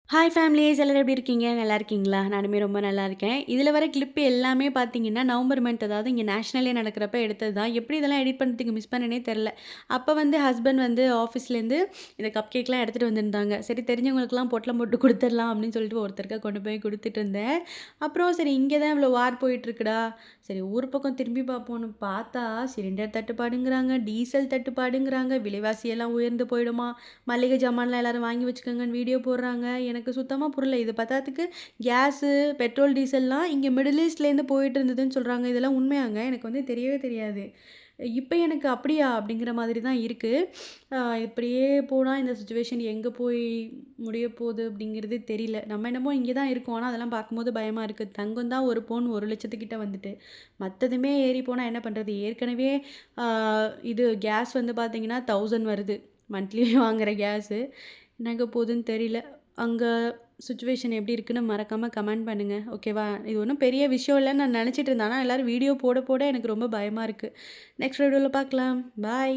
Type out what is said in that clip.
Hi families எல்லாரும் எப்படி இருக்கீங்க? நல்லா இருக்கீங்களா? நானுமே ரொம்ப நல்லா இருக்கேன். இதில வர கிளிப் எல்லாமே பார்த்தீங்கன்னா, நவம்பர் மந்த் அதாவது இங்க நேஷனல் டே நடக்கிறப்ப எடுத்தது தான். எப்படி இதெல்லாம் எடிட் பண்ணுறதுக்கு மிஸ் பண்ணேனே தெரில. அப்ப வந்து ஹஸ்பண்ட் வந்து ஆஃபீஸ்லேருந்து இந்த கப் கேக்லாம் எடுத்துட்டு வந்திருந்தாங்க. சரி தெரிஞ்சவங்களுக்குலாம் பொட்டலம் போட்டு குடுத்துடலாம் அப்படின்னு சொல்லிட்டு ஒருத்தருக்கா கொண்டு போய் குடுத்துட்டு இருந்தேன். அப்புறம் சரி இங்கே தான் இவ்வளோ வார் போயிட்டுருக்குடா, சரி ஊர் பக்கம் திரும்பி பார்ப்போம்னு பார்த்தா, சிலிண்டர் தட்டுப்பாடுங்கிறாங்க, டீசல் தட்டுப்பாடுங்கிறாங்க, விலைவாசியெல்லாம் உயர்ந்து போயிடுமா, மளிகை ஜாமான்லாம் எல்லாரும் வாங்கி வச்சுக்கோங்கன்னு வீடியோ போடுறாங்க. எனக்கு சுத்தமா புரியல. இது பத்தாததுக்கு கேஸு, பெட்ரோல், டீசல்லாம் இங்க மிடில் ஈஸ்ட்லேருந்து போயிட்டு இருந்ததுன்னு சொல்றாங்க. இதெல்லாம் உண்மையாங்க? எனக்கு வந்து தெரியவே தெரியாது. இப்ப எனக்கு அப்படியா? அப்படிங்கிற மாதிரி தான் இருக்கு. இப்படியே போனா இந்த சிச்சுவேஷன் எங்க போய் முடியப்போது அப்படிங்கிறது தெரியல. நம்ம என்னமோ இங்க தான் இருக்கோம். ஆனா அதெல்லாம் பார்க்கும்போது பயமா இருக்கு. தங்கம் தான் 1 பவுன் 1,00,000 கிட்ட வந்துட்டு. மத்ததுமே ஏறி போனா என்ன பண்றது? ஏற்கனவே ஆ இது கேஸ் வந்து பார்த்தீங்கன்னா 1000 வருது. மந்த்லி வாங்குற கேஸு. எங்க போதுன்னு தெரியல. அங்க சிச்சுவேஷன் எப்படி இருக்குன்னு மறக்காம கமெண்ட் பண்ணுங்க. ஓகேவா? இது ஒண்ணும் பெரிய விஷயம் இல்லன்னு நான் நெனச்சிட்டு இருந்தேன். ஆனா எல்லாரும் வீடியோ போட போட எனக்கு ரொம்ப பயமா இருக்கு. நெக்ஸ்ட் வீடியோல பார்க்கலாம். பாய்.